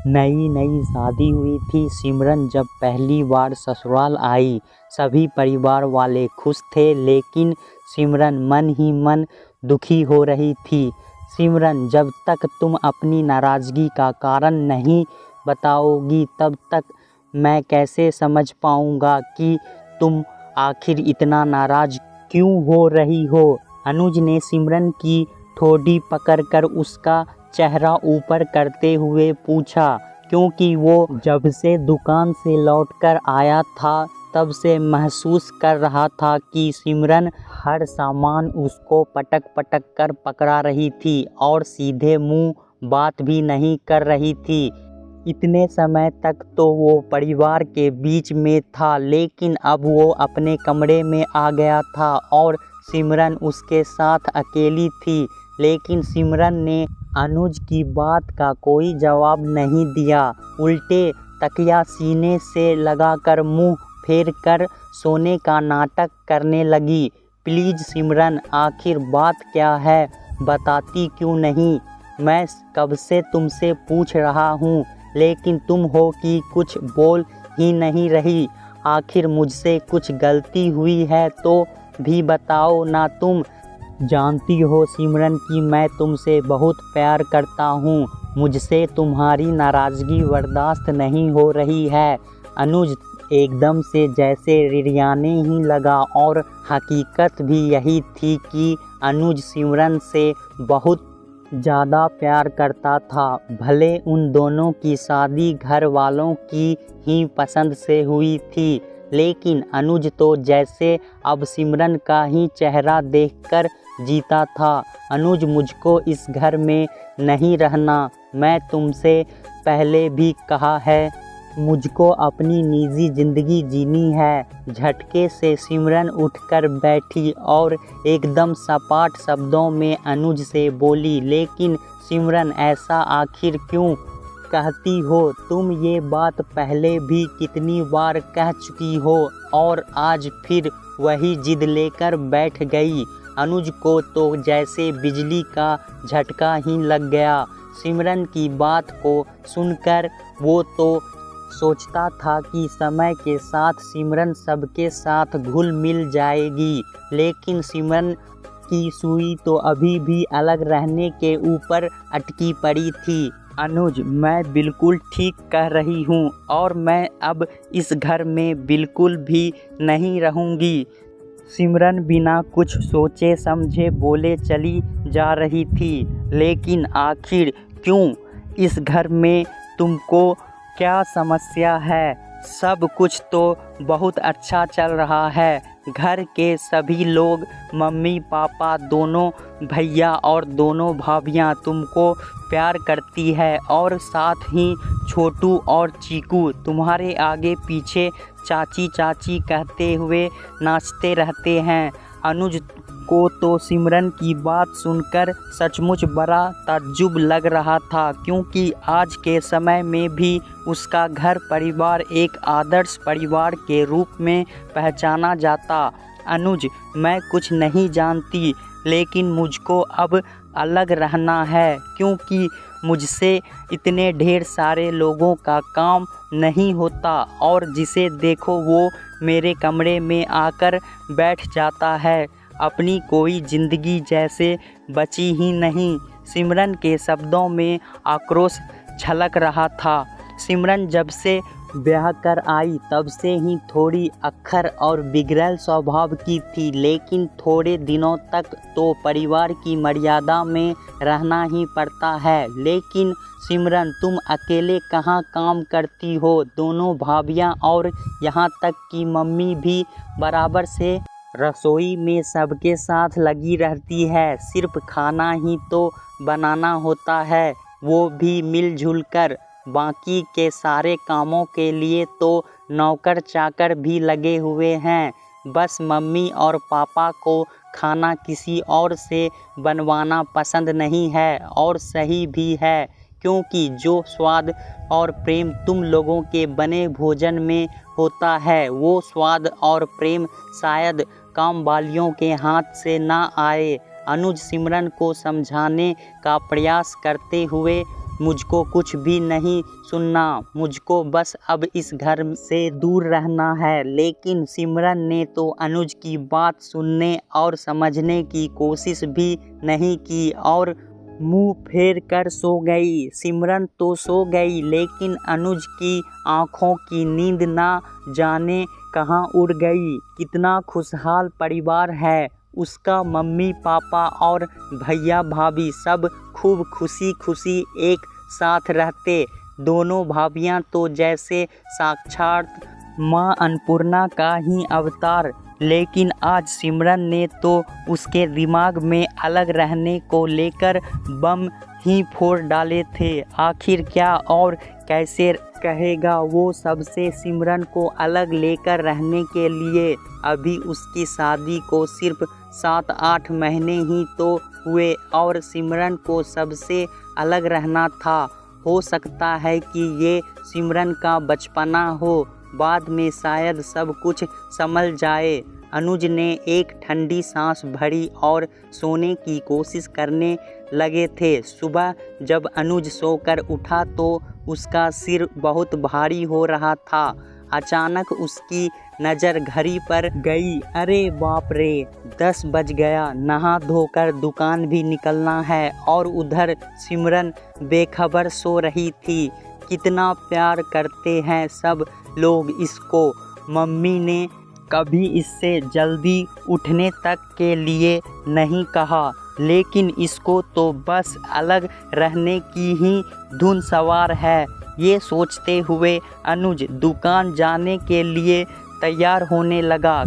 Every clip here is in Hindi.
नई नई शादी हुई थी सिमरन जब पहली बार ससुराल आई। सभी परिवार वाले खुश थे, लेकिन सिमरन मन ही मन दुखी हो रही थी। सिमरन, जब तक तुम अपनी नाराज़गी का कारण नहीं बताओगी तब तक मैं कैसे समझ पाऊंगा कि तुम आखिर इतना नाराज़ क्यों हो रही हो। अनुज ने सिमरन की ठोड़ी पकड़कर उसका चेहरा ऊपर करते हुए पूछा, क्योंकि वो जब से दुकान से लौटकर आया था तब से महसूस कर रहा था कि सिमरन हर सामान उसको पटक पटक कर पकड़ा रही थी और सीधे मुंह बात भी नहीं कर रही थी। इतने समय तक तो वो परिवार के बीच में था, लेकिन अब वो अपने कमरे में आ गया था और सिमरन उसके साथ अकेली थी। लेकिन सिमरन ने अनुज की बात का कोई जवाब नहीं दिया, उल्टे तकिया सीने से लगाकर मुंह फेर कर सोने का नाटक करने लगी। प्लीज़ सिमरन, आखिर बात क्या है, बताती क्यों नहीं? मैं कब से तुमसे पूछ रहा हूँ, लेकिन तुम हो कि कुछ बोल ही नहीं रही। आखिर मुझसे कुछ गलती हुई है तो भी बताओ ना। तुम जानती हो सिमरन कि मैं तुमसे बहुत प्यार करता हूँ। मुझसे तुम्हारी नाराज़गी बर्दाश्त नहीं हो रही है। अनुज एकदम से जैसे रिड़ियाने ही लगा और हकीकत भी यही थी कि अनुज सिमरन से बहुत ज़्यादा प्यार करता था। भले उन दोनों की शादी घर वालों की ही पसंद से हुई थी, लेकिन अनुज तो जैसे अब सिमरन का ही चेहरा देखकर जीता था। अनुज, मुझको इस घर में नहीं रहना। मैं तुमसे पहले भी कहा है, मुझको अपनी निजी ज़िंदगी जीनी है। झटके से सिमरन उठकर बैठी और एकदम सपाट शब्दों में अनुज से बोली, लेकिन सिमरन, ऐसा आखिर क्यों कहती हो? तुम ये बात पहले भी कितनी बार कह चुकी हो और आज फिर वही जिद लेकर बैठ गई। अनुज को तो जैसे बिजली का झटका ही लग गया। सिमरन की बात को सुनकर वो तो सोचता था कि समय के साथ सिमरन सबके साथ घुल मिल जाएगी, लेकिन सिमरन की सुई तो अभी भी अलग रहने के ऊपर अटकी पड़ी थी। अनुज, मैं बिल्कुल ठीक कह रही हूँ और मैं अब इस घर में बिल्कुल भी नहीं रहूँगी। सिमरन बिना कुछ सोचे समझे बोले चली जा रही थी, लेकिन आखिर क्यों? इस घर में तुमको क्या समस्या है? सब कुछ तो बहुत अच्छा चल रहा है। घर के सभी लोग, मम्मी पापा, दोनों भैया और दोनों भाभियाँ तुमको प्यार करती है और साथ ही छोटू और चीकू तुम्हारे आगे पीछे चाची चाची कहते हुए नाचते रहते हैं। अनुज को तो सिमरन की बात सुनकर सचमुच बड़ा ताज्जुब लग रहा था, क्योंकि आज के समय में भी उसका घर परिवार एक आदर्श परिवार के रूप में पहचाना जाता। अनुज, मैं कुछ नहीं जानती, लेकिन मुझको अब अलग रहना है, क्योंकि मुझसे इतने ढेर सारे लोगों का काम नहीं होता और जिसे देखो वो मेरे कमरे में आकर बैठ जाता है। अपनी कोई ज़िंदगी जैसे बची ही नहीं। सिमरन के शब्दों में आक्रोश झलक रहा था। सिमरन जब से ब्याह कर आई तब से ही थोड़ी अक्खर और बिगड़ल स्वभाव की थी, लेकिन थोड़े दिनों तक तो परिवार की मर्यादा में रहना ही पड़ता है। लेकिन सिमरन, तुम अकेले कहाँ काम करती हो? दोनों भाभियाँ और यहाँ तक कि मम्मी भी बराबर से रसोई में सबके साथ लगी रहती है। सिर्फ खाना ही तो बनाना होता है, वो भी मिलजुल कर। बाकी के सारे कामों के लिए तो नौकर चाकर भी लगे हुए हैं। बस मम्मी और पापा को खाना किसी और से बनवाना पसंद नहीं है, और सही भी है, क्योंकि जो स्वाद और प्रेम तुम लोगों के बने भोजन में होता है, वो स्वाद और प्रेम शायद काम वालियों के हाथ से ना आए। अनुज सिमरन को समझाने का प्रयास करते हुए मुझको कुछ भी नहीं सुनना, मुझको बस अब इस घर से दूर रहना है। लेकिन सिमरन ने तो अनुज की बात सुनने और समझने की कोशिश भी नहीं की और मुंह फेर कर सो गई। सिमरन तो सो गई, लेकिन अनुज की आंखों की नींद ना जाने कहाँ उड़ गई। कितना खुशहाल परिवार है उसका। मम्मी पापा और भैया भाभी सब खूब खुशी खुशी एक साथ रहते। दोनों भाभियाँ तो जैसे साक्षात माँ अन्नपूर्णा का ही अवतार। लेकिन आज सिमरन ने तो उसके दिमाग में अलग रहने को लेकर बम ही फोड़ डाले थे। आखिर क्या और कैसे कहेगा वो सबसे सिमरन को अलग लेकर रहने के लिए। अभी उसकी शादी को सिर्फ 7-8 महीने ही तो हुए और सिमरन को सबसे अलग रहना था। हो सकता है कि ये सिमरन का बचपना हो, बाद में शायद सब कुछ संभल जाए। अनुज ने एक ठंडी सांस भरी और सोने की कोशिश करने लगे थे। सुबह जब अनुज सोकर उठा तो उसका सिर बहुत भारी हो रहा था। अचानक उसकी नज़र घड़ी पर गई। अरे बाप रे, 10 बज गया, नहा धोकर दुकान भी निकलना है। और उधर सिमरन बेखबर सो रही थी। कितना प्यार करते हैं सब लोग इसको। मम्मी ने कभी इससे जल्दी उठने तक के लिए नहीं कहा, लेकिन इसको तो बस अलग रहने की ही धुन सवार है। ये सोचते हुए अनुज दुकान जाने के लिए तैयार होने लगा,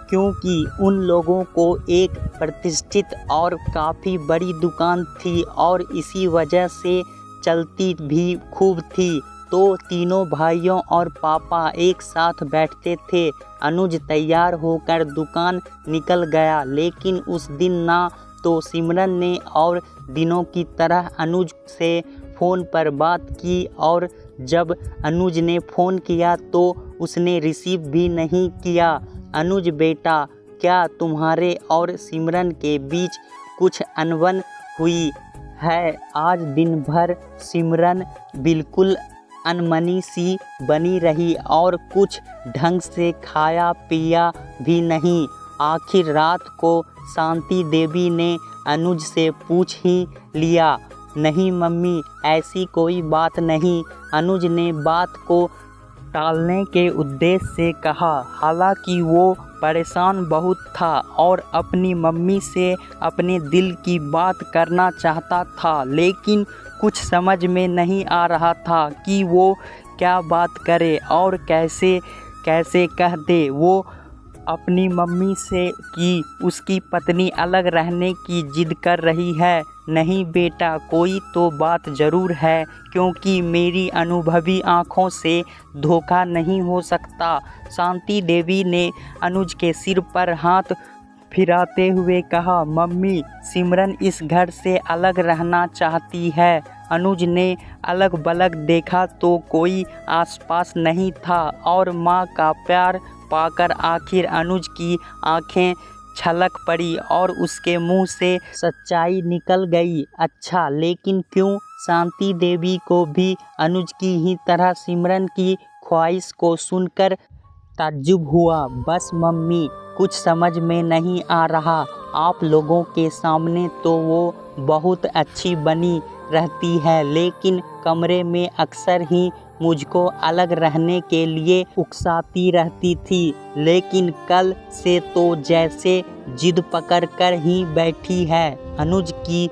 क्योंकि उन लोगों को एक प्रतिष्ठित और काफ़ी बड़ी दुकान थी और इसी वजह से चलती भी खूब थी। तो तीनों भाइयों और पापा एक साथ बैठते थे। अनुज तैयार होकर दुकान निकल गया, लेकिन उस दिन ना तो सिमरन ने और दिनों की तरह अनुज से फ़ोन पर बात की और जब अनुज ने फ़ोन किया तो उसने रिसीव भी नहीं किया। अनुज बेटा, क्या तुम्हारे और सिमरन के बीच कुछ अनबन हुई है? आज दिन भर सिमरन बिल्कुल अनमनी सी बनी रही और कुछ ढंग से खाया पिया भी नहीं। आखिर रात को शांति देवी ने अनुज से पूछ ही लिया। नहीं मम्मी, ऐसी कोई बात नहीं, अनुज ने बात को टालने के उद्देश्य से कहा। हालांकि वो परेशान बहुत था और अपनी मम्मी से अपने दिल की बात करना चाहता था, लेकिन कुछ समझ में नहीं आ रहा था कि वो क्या बात करे और कैसे कैसे कह दे। वो अपनी मम्मी से कि उसकी पत्नी अलग रहने की जिद कर रही है। नहीं बेटा, कोई तो बात ज़रूर है, क्योंकि मेरी अनुभवी आँखों से धोखा नहीं हो सकता। शांति देवी ने अनुज के सिर पर हाथ फिराते हुए कहा। मम्मी, सिमरन इस घर से अलग रहना चाहती है। अनुज ने अलग बलग देखा तो कोई आसपास नहीं था और माँ का प्यार पाकर आखिर अनुज की आंखें छलक पड़ी और उसके मुंह से सच्चाई निकल गई। अच्छा, लेकिन क्यों? शांति देवी को भी अनुज की ही तरह सिमरन की ख्वाहिश को सुनकर ताज्जुब हुआ। बस मम्मी, कुछ समझ में नहीं आ रहा। आप लोगों के सामने तो वो बहुत अच्छी बनी रहती है, लेकिन कमरे में अक्सर ही मुझको अलग रहने के लिए उकसाती रहती थी। लेकिन कल से तो जैसे जिद पकड़ कर ही बैठी है। अनुज की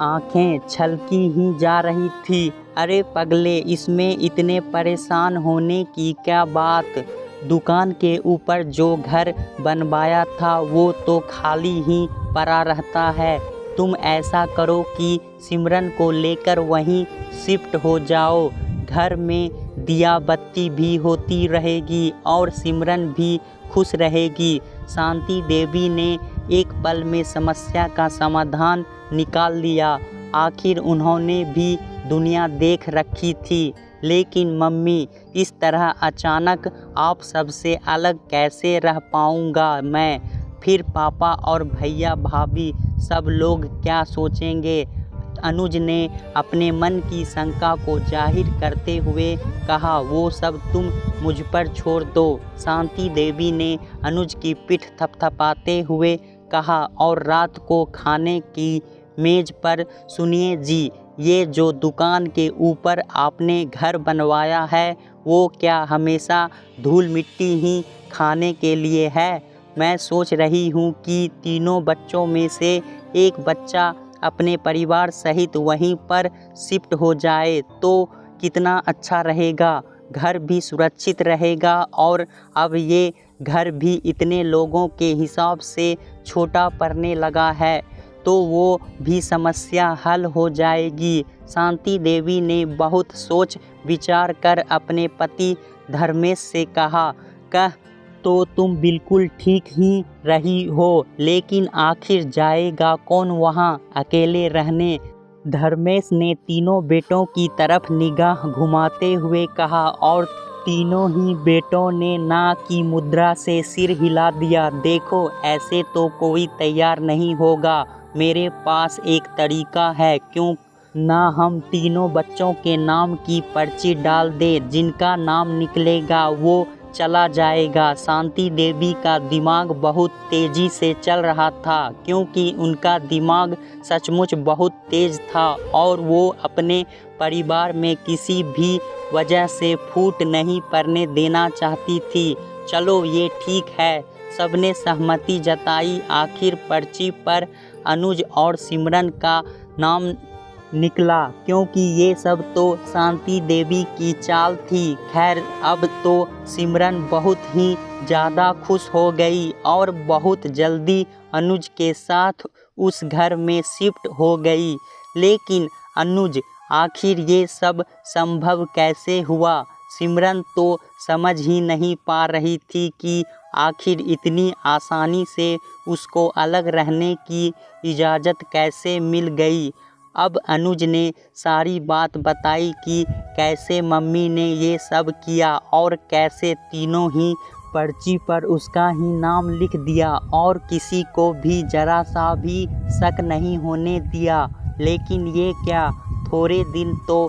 आंखें छलकी ही जा रही थी। अरे पगले, इसमें इतने परेशान होने की क्या बात? दुकान के ऊपर जो घर बनवाया था वो तो खाली ही पड़ा रहता है। तुम ऐसा करो कि सिमरन को लेकर वहीं शिफ्ट हो जाओ। घर में दिया बत्ती भी होती रहेगी और सिमरन भी खुश रहेगी। शांति देवी ने एक पल में समस्या का समाधान निकाल लिया। आखिर उन्होंने भी दुनिया देख रखी थी। लेकिन मम्मी, इस तरह अचानक आप सबसे अलग कैसे रह पाऊँगा मैं? फिर पापा और भैया भाभी सब लोग क्या सोचेंगे? अनुज ने अपने मन की शंका को जाहिर करते हुए कहा, वो सब तुम मुझ पर छोड़ दो। शांति देवी ने अनुज की पीठ थपथपाते हुए कहा, और रात को खाने की मेज पर सुनिए जी, ये जो दुकान के ऊपर आपने घर बनवाया है वो क्या हमेशा धूल मिट्टी ही खाने के लिए है? मैं सोच रही हूँ कि तीनों बच्चों में से एक बच्चा अपने परिवार सहित वहीं पर शिफ्ट हो जाए तो कितना अच्छा रहेगा, घर भी सुरक्षित रहेगा और अब ये घर भी इतने लोगों के हिसाब से छोटा पड़ने लगा है तो वो भी समस्या हल हो जाएगी। शांति देवी ने बहुत सोच विचार कर अपने पति धर्मेश से कहा, कह तो तुम बिल्कुल ठीक ही रही हो, लेकिन आखिर जाएगा कौन वहाँ अकेले रहने? धर्मेश ने तीनों बेटों की तरफ निगाह घुमाते हुए कहा, और तीनों ही बेटों ने ना की मुद्रा से सिर हिला दिया। देखो, ऐसे तो कोई तैयार नहीं होगा। मेरे पास एक तरीका है, क्यों ना हम तीनों बच्चों के नाम की पर्ची डाल दें, जिनका नाम निकलेगा वो चला जाएगा। शांति देवी का दिमाग बहुत तेज़ी से चल रहा था, क्योंकि उनका दिमाग सचमुच बहुत तेज़ था और वो अपने परिवार में किसी भी वजह से फूट नहीं पड़ने देना चाहती थी। चलो ये ठीक है, सबने सहमति जताई। आखिर पर्ची पर अनुज और सिमरन का नाम निकला, क्योंकि ये सब तो शांति देवी की चाल थी। खैर, अब तो सिमरन बहुत ही ज़्यादा खुश हो गई और बहुत जल्दी अनुज के साथ उस घर में शिफ्ट हो गई। लेकिन अनुज, आखिर ये सब संभव कैसे हुआ? सिमरन तो समझ ही नहीं पा रही थी कि आखिर इतनी आसानी से उसको अलग रहने की इजाज़त कैसे मिल गई। अब अनुज ने सारी बात बताई कि कैसे मम्मी ने ये सब किया और कैसे तीनों ही पर्ची पर उसका ही नाम लिख दिया और किसी को भी जरा सा भी शक नहीं होने दिया। लेकिन ये क्या, थोड़े दिन तो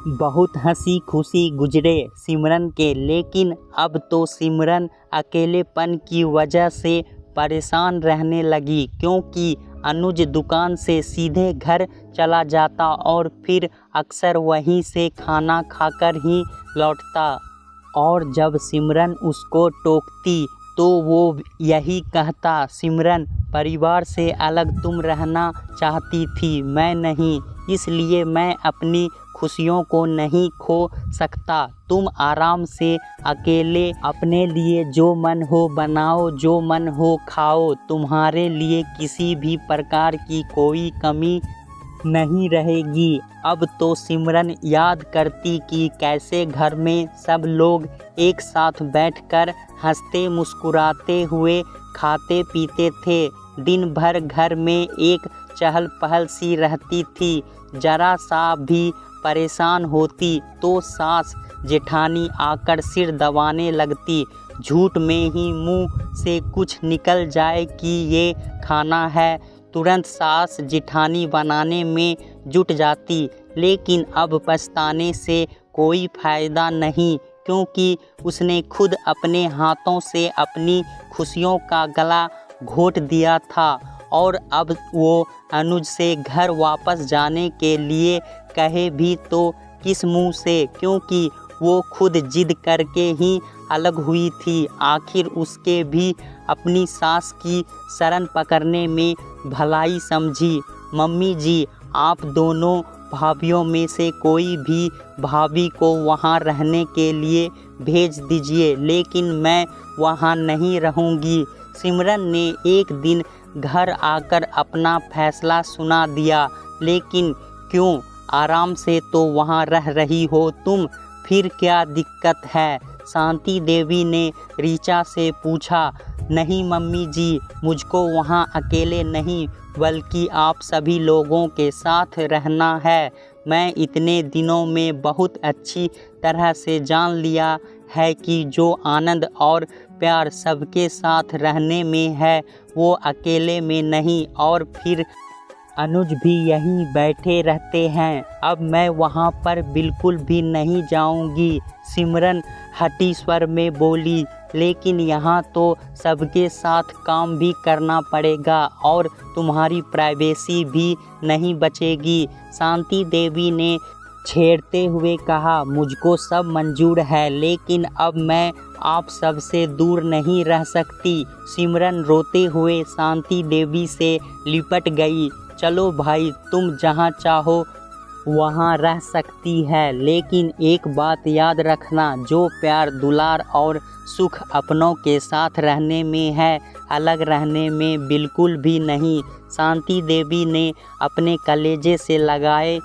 बहुत हंसी खुशी गुजरे सिमरन के, लेकिन अब तो सिमरन अकेलेपन की वजह से परेशान रहने लगी, क्योंकि अनुज दुकान से सीधे घर चला जाता और फिर अक्सर वहीं से खाना खाकर ही लौटता। और जब सिमरन उसको टोकती तो वो यही कहता, सिमरन, परिवार से अलग तुम रहना चाहती थी, मैं नहीं, इसलिए मैं अपनी खुशियों को नहीं खो सकता। तुम आराम से अकेले अपने लिए जो मन हो बनाओ, जो मन हो खाओ, तुम्हारे लिए किसी भी प्रकार की कोई कमी नहीं रहेगी। अब तो सिमरन याद करती कि कैसे घर में सब लोग एक साथ बैठकर हंसते मुस्कुराते हुए खाते पीते थे। दिन भर घर में एक चहल पहल सी रहती थी। जरा सा भी परेशान होती तो सास जेठानी आकर सिर दबाने लगती। झूठ में ही मुंह से कुछ निकल जाए कि ये खाना है, तुरंत सास जेठानी बनाने में जुट जाती। लेकिन अब पछताने से कोई फ़ायदा नहीं, क्योंकि उसने खुद अपने हाथों से अपनी खुशियों का गला घोट दिया था। और अब वो अनुज से घर वापस जाने के लिए कहे भी तो किस मुंह से, क्योंकि वो खुद जिद करके ही अलग हुई थी। आखिर उसके भी अपनी सास की शरण पकड़ने में भलाई समझी। मम्मी जी, आप दोनों भाभियों में से कोई भी भाभी को वहाँ रहने के लिए भेज दीजिए, लेकिन मैं वहाँ नहीं रहूँगी। सिमरन ने एक दिन घर आकर अपना फैसला सुना दिया। लेकिन क्यों, आराम से तो वहाँ रह रही हो तुम, फिर क्या दिक्कत है? शांति देवी ने ऋचा से पूछा। नहीं मम्मी जी, मुझको वहाँ अकेले नहीं बल्कि आप सभी लोगों के साथ रहना है। मैं इतने दिनों में बहुत अच्छी तरह से जान लिया है कि जो आनंद और प्यार सबके साथ रहने में है वो अकेले में नहीं। और फिर अनुज भी यहीं बैठे रहते हैं। अब मैं वहाँ पर बिल्कुल भी नहीं जाऊँगी। सिमरन हठी स्वर में बोली, लेकिन यहाँ तो सबके साथ काम भी करना पड़ेगा और तुम्हारी प्राइवेसी भी नहीं बचेगी। शांति देवी ने छेड़ते हुए कहा, मुझको सब मंजूर है, लेकिन अब मैं आप सबसे दूर नहीं रह सकती। सिमरन रोते हुए शांति देवी से लिपट गई। चलो भाई, तुम जहाँ चाहो वहाँ रह सकती है, लेकिन एक बात याद रखना, जो प्यार दुलार और सुख अपनों के साथ रहने में है, अलग रहने में बिल्कुल भी नहीं। शांति देवी ने अपने कलेजे से लगाए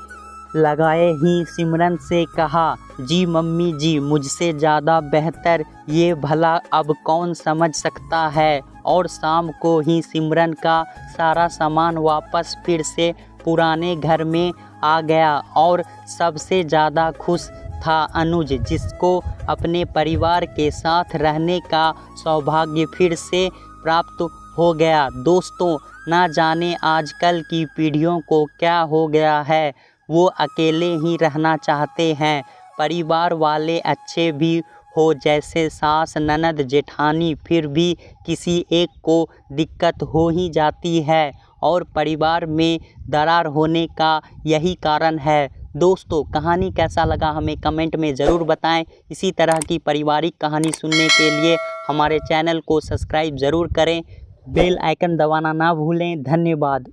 ही सिमरन से कहा, जी मम्मी जी, मुझसे ज़्यादा बेहतर ये भला अब कौन समझ सकता है। और शाम को ही सिमरन का सारा सामान वापस फिर से पुराने घर में आ गया और सबसे ज़्यादा खुश था अनुज, जिसको अपने परिवार के साथ रहने का सौभाग्य फिर से प्राप्त हो गया। दोस्तों, ना जाने आजकल की पीढ़ियों को क्या हो गया है, वो अकेले ही रहना चाहते हैं। परिवार वाले अच्छे भी हो, जैसे सास, ननद, जेठानी, फिर भी किसी एक को दिक्कत हो ही जाती है और परिवार में दरार होने का यही कारण है। दोस्तों, कहानी कैसा लगा हमें कमेंट में ज़रूर बताएं। इसी तरह की पारिवारिक कहानी सुनने के लिए हमारे चैनल को सब्सक्राइब ज़रूर करें। बेल आइकन दबाना ना भूलें। धन्यवाद।